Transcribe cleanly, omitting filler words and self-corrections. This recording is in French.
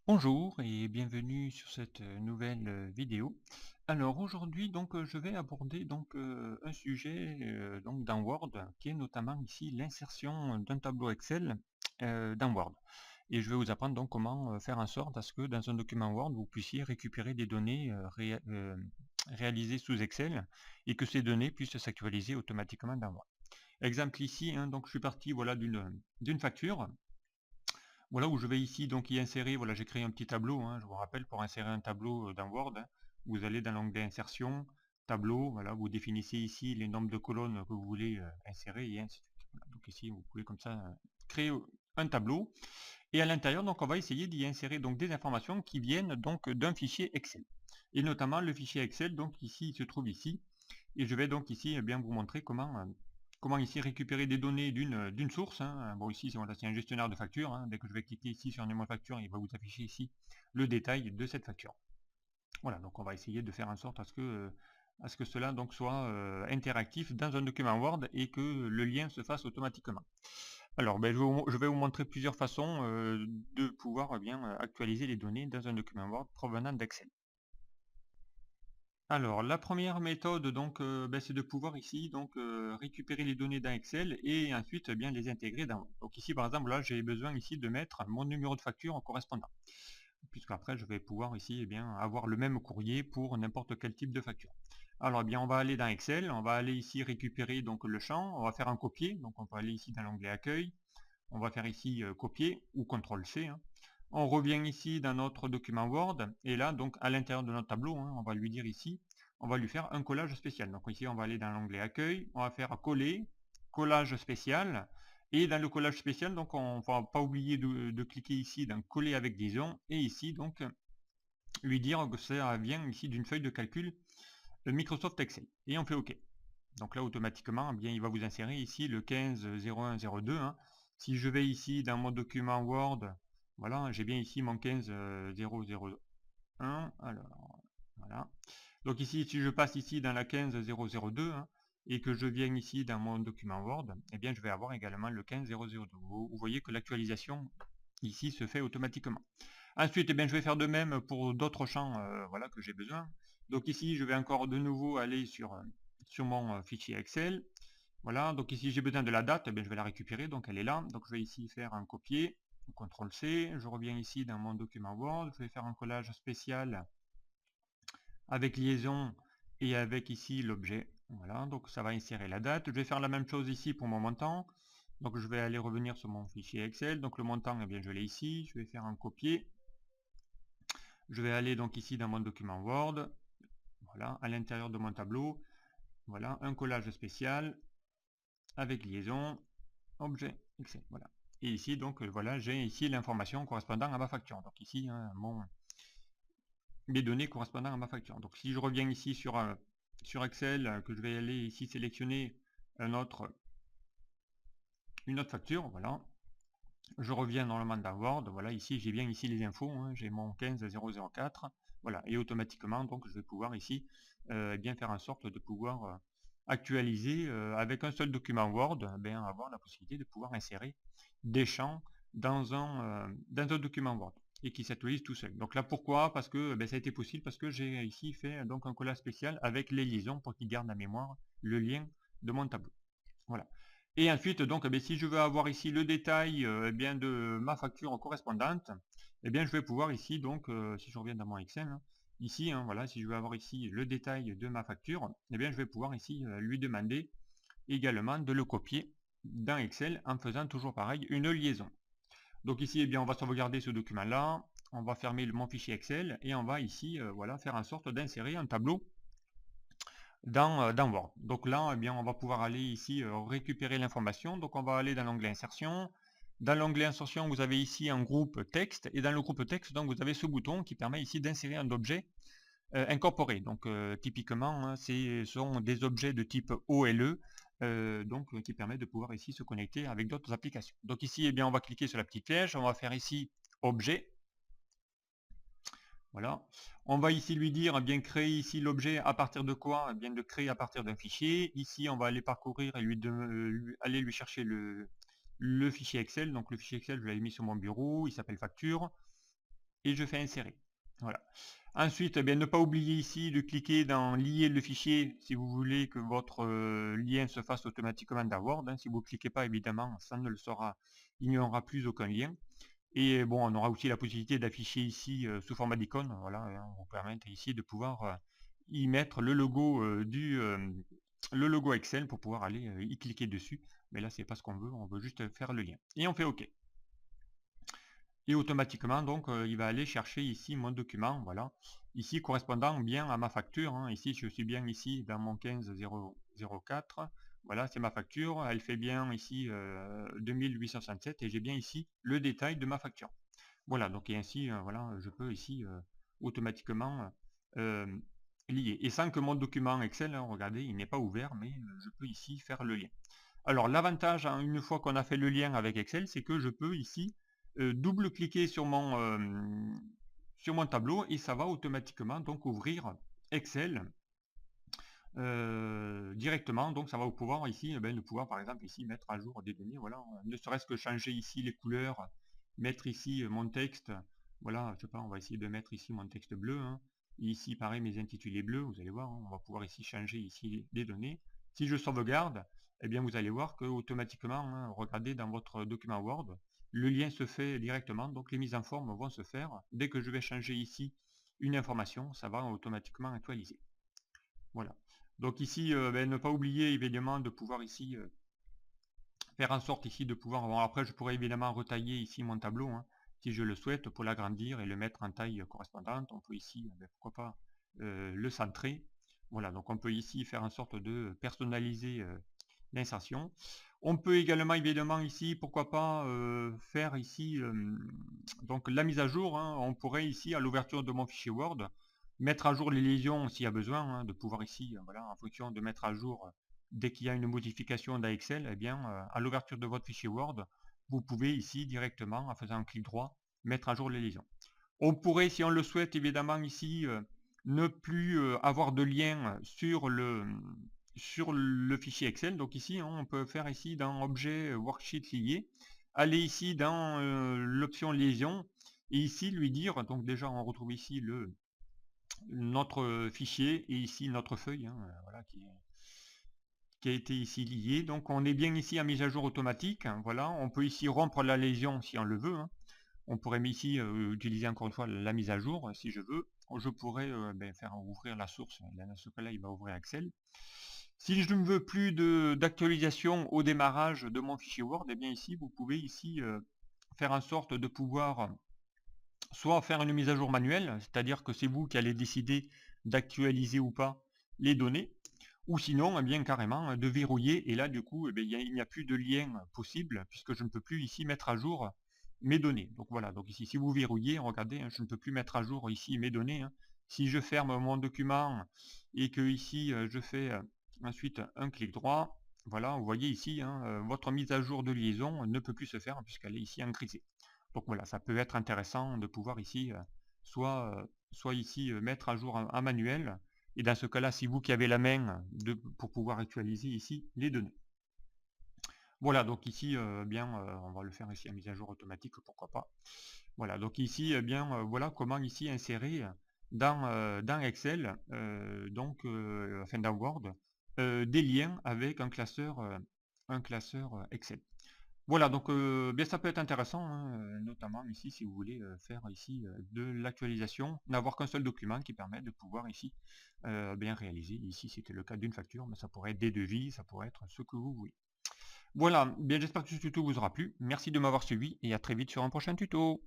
Bonjour et bienvenue sur cette nouvelle vidéo. Alors aujourd'hui donc je vais aborder donc un sujet donc dans Word qui est notamment ici l'insertion d'un tableau Excel dans Word. Et je vais vous apprendre donc comment faire en sorte à ce que dans un document Word vous puissiez récupérer des données réalisées sous Excel et que ces données puissent s'actualiser automatiquement dans Word. Exemple ici, hein, donc je suis parti voilà d'une facture. Voilà où je vais ici donc y insérer, voilà j'ai créé un petit tableau, hein, je vous rappelle pour insérer un tableau dans Word, hein, vous allez dans l'onglet insertion, tableau, voilà, vous définissez ici les nombres de colonnes que vous voulez insérer et ainsi de suite. Voilà, donc ici vous pouvez comme ça créer un tableau et à l'intérieur donc on va essayer d'y insérer donc des informations qui viennent donc d'un fichier Excel. Et notamment le fichier Excel donc ici il se trouve ici et je vais donc ici bien vous montrer comment ici récupérer des données d'une source, hein. Bon ici voilà, c'est un gestionnaire de factures, hein. Dès que je vais cliquer ici sur un numéro de facture, il va vous afficher ici le détail de cette facture. Voilà, donc on va essayer de faire en sorte à ce que cela donc soit interactif dans un document Word et que le lien se fasse automatiquement. Alors ben, je vais vous montrer plusieurs façons de pouvoir bien actualiser les données dans un document Word provenant d'Excel. Alors, la première méthode, donc, ben, c'est de pouvoir ici donc récupérer les données dans Excel et ensuite bien les intégrer dans Word. Donc ici, par exemple, là, j'ai besoin ici de mettre mon numéro de facture en correspondant, puisque après, je vais pouvoir ici eh bien avoir le même courrier pour n'importe quel type de facture. Alors, eh bien, on va aller dans Excel, on va aller ici récupérer donc le champ, on va faire un copier, donc on peut aller ici dans l'onglet Accueil, on va faire ici copier ou CTRL-C, hein. On revient ici dans notre document Word et là donc à l'intérieur de notre tableau, hein, on va lui dire ici, on va lui faire un collage spécial. Donc ici on va aller dans l'onglet accueil, on va faire coller, collage spécial et dans le collage spécial donc on ne va pas oublier de cliquer ici dans coller avec liaison et ici donc lui dire que ça vient ici d'une feuille de calcul Microsoft Excel et on fait OK. Donc là automatiquement eh bien, il va vous insérer ici le 150102, hein. Si je vais ici dans mon document Word, voilà, j'ai bien ici mon 15001. Alors voilà. Donc ici, si je passe ici dans la 15002 hein, et que je viens ici dans mon document Word, eh bien je vais avoir également le 15002. Vous voyez que l'actualisation ici se fait automatiquement. Ensuite, eh bien, je vais faire de même pour d'autres champs voilà, que j'ai besoin. Donc ici, je vais encore de nouveau aller sur mon fichier Excel. Voilà, donc ici j'ai besoin de la date, eh bien, je vais la récupérer, donc elle est là. Donc je vais ici faire un copier, CTRL-C, je reviens ici dans mon document Word, je vais faire un collage spécial avec liaison et avec ici l'objet. Voilà, donc ça va insérer la date. Je vais faire la même chose ici pour mon montant. Donc je vais aller revenir sur mon fichier Excel. Donc le montant, eh bien, je l'ai ici. Je vais faire un copier. Je vais aller donc ici dans mon document Word. Voilà, à l'intérieur de mon tableau. Voilà, un collage spécial avec liaison, objet Excel. Voilà. Et ici, donc voilà, j'ai ici l'information correspondant à ma facture. Donc ici, hein, mes données correspondant à ma facture. Donc si je reviens ici sur Excel, que je vais aller ici sélectionner une autre facture, voilà. Je reviens normalement dans Word, voilà, ici j'ai bien ici les infos, hein, j'ai mon 15004, voilà, et automatiquement donc je vais pouvoir ici bien faire en sorte de pouvoir actualiser avec un seul document Word, bien avoir la possibilité de pouvoir insérer des champs dans un document Word et qui s'actualise tout seul. Donc là pourquoi? Parce que ben, ça a été possible parce que j'ai ici fait donc un collage spécial avec les liaisons pour qu'il garde en mémoire le lien de mon tableau. Voilà. Et ensuite, donc, eh bien, si je veux avoir ici le détail eh bien, de ma facture correspondante, eh bien, je vais pouvoir ici, donc, si je reviens dans mon Excel, hein, ici, hein, voilà, si je veux avoir ici le détail de ma facture, eh bien, je vais pouvoir ici lui demander également de le copier dans Excel en faisant toujours pareil, une liaison. Donc ici, eh bien, on va sauvegarder ce document-là, on va fermer mon fichier Excel et on va ici, voilà, faire en sorte d'insérer un tableau dans Word. Donc là, eh bien, on va pouvoir aller ici récupérer l'information. Donc on va aller dans l'onglet insertion. Dans l'onglet insertion, vous avez ici un groupe texte. Et dans le groupe texte, donc, vous avez ce bouton qui permet ici d'insérer un objet incorporé. Donc typiquement, hein, ce sont des objets de type OLE. Donc qui permet de pouvoir ici se connecter avec d'autres applications. Donc ici, eh bien, on va cliquer sur la petite flèche. On va faire ici objet. Voilà. On va ici lui dire bien créer ici l'objet à partir de quoi? Eh bien de créer à partir d'un fichier. Ici on va aller parcourir et aller lui chercher le fichier Excel. Donc le fichier Excel je l'avais mis sur mon bureau, il s'appelle facture. et je fais insérer. Voilà. Ensuite, eh bien, ne pas oublier ici de cliquer dans lier le fichier si vous voulez que votre lien se fasse automatiquement dans Word. Hein. Si vous ne cliquez pas, évidemment, ça ne le sera, il n'y aura plus aucun lien. Et bon, on aura aussi la possibilité d'afficher ici sous format d'icône. Voilà, hein, on vous permettre ici de pouvoir y mettre le logo le logo Excel pour pouvoir aller y cliquer dessus. Mais là, c'est pas ce qu'on veut. On veut juste faire le lien. Et on fait OK. Et automatiquement, donc, il va aller chercher ici mon document, voilà, ici correspondant bien à ma facture, hein. Ici, je suis bien ici dans mon 15004, voilà, c'est ma facture, elle fait bien ici 2867 et j'ai bien ici le détail de ma facture. Voilà, donc et ainsi, voilà, je peux ici automatiquement euh, lier. Et sans que mon document Excel, hein, regardez, il n'est pas ouvert, mais je peux ici faire le lien. Alors l'avantage, hein, une fois qu'on a fait le lien avec Excel, c'est que je peux ici double-cliquer sur mon tableau et ça va automatiquement donc ouvrir Excel directement. Donc ça va pouvoir ici, de pouvoir par exemple ici mettre à jour des données. Voilà, ne serait-ce que changer ici les couleurs, mettre ici mon texte. Voilà, je sais pas, on va essayer de mettre ici mon texte bleu. Hein. Ici, pareil, mes intitulés bleus. Vous allez voir, hein, on va pouvoir ici changer ici les données. Si je sauvegarde, eh bien vous allez voir que automatiquement, hein, regardez dans votre document Word, le lien se fait directement. Donc les mises en forme vont se faire. Dès que je vais changer ici une information, ça va automatiquement actualiser. Voilà. Donc ici, ne pas oublier évidemment de pouvoir ici faire en sorte ici de pouvoir. Bon, après, je pourrais évidemment retailler ici mon tableau hein, si je le souhaite pour l'agrandir et le mettre en taille correspondante. On peut ici, pourquoi pas, le centrer. Voilà, donc on peut ici faire en sorte de personnaliser l'insertion. On peut également évidemment ici, pourquoi pas, faire ici donc la mise à jour. Hein. On pourrait ici à l'ouverture de mon fichier Word mettre à jour les lésions s'il y a besoin, hein, de pouvoir ici, voilà, en fonction de mettre à jour dès qu'il y a une modification dans Excel, eh bien, à l'ouverture de votre fichier Word, vous pouvez ici directement, en faisant un clic droit, mettre à jour les lésions. On pourrait, si on le souhaite, évidemment ici, ne plus avoir de lien sur le fichier Excel. Donc ici, hein, on peut faire ici dans Objet Worksheet lié, aller ici dans l'option Lésion, et ici lui dire, donc déjà on retrouve ici notre fichier et ici notre feuille, hein, voilà, qui a été ici lié. Donc on est bien ici à mise à jour automatique. Hein, voilà, on peut ici rompre la lésion si on le veut. Hein. On pourrait ici utiliser encore une fois la mise à jour si je veux. Je pourrais faire ouvrir la source. Dans ce cas-là, il va ouvrir Excel. Si je ne veux plus d'actualisation au démarrage de mon fichier Word, et bien ici vous pouvez ici faire en sorte de pouvoir soit faire une mise à jour manuelle, c'est-à-dire que c'est vous qui allez décider d'actualiser ou pas les données, ou sinon bien carrément de verrouiller, et là du coup il n'y a plus de lien possible puisque je ne peux plus ici mettre à jour mes données. Donc voilà, donc ici si vous verrouillez, regardez, hein, je ne peux plus mettre à jour ici mes données. Hein. Si je ferme mon document et que ici je fais ensuite un clic droit, voilà, vous voyez ici, hein, votre mise à jour de liaison ne peut plus se faire puisqu'elle est ici en grisé. Donc voilà, ça peut être intéressant de pouvoir ici, soit ici mettre à jour un manuel, et dans ce cas-là, c'est vous qui avez la main pour pouvoir actualiser ici les données. Voilà, donc ici, on va le faire ici en mise à jour automatique, pourquoi pas. Voilà, donc ici, voilà comment ici insérer dans Excel, enfin dans Word, des liens avec un classeur Excel. Voilà, donc bien ça peut être intéressant, hein, notamment ici si vous voulez faire ici de l'actualisation, n'avoir qu'un seul document qui permet de pouvoir ici bien réaliser. Ici c'était le cas d'une facture, mais ça pourrait être des devis, ça pourrait être ce que vous voulez. Voilà, bien j'espère que ce tuto vous aura plu. Merci de m'avoir suivi et à très vite sur un prochain tuto.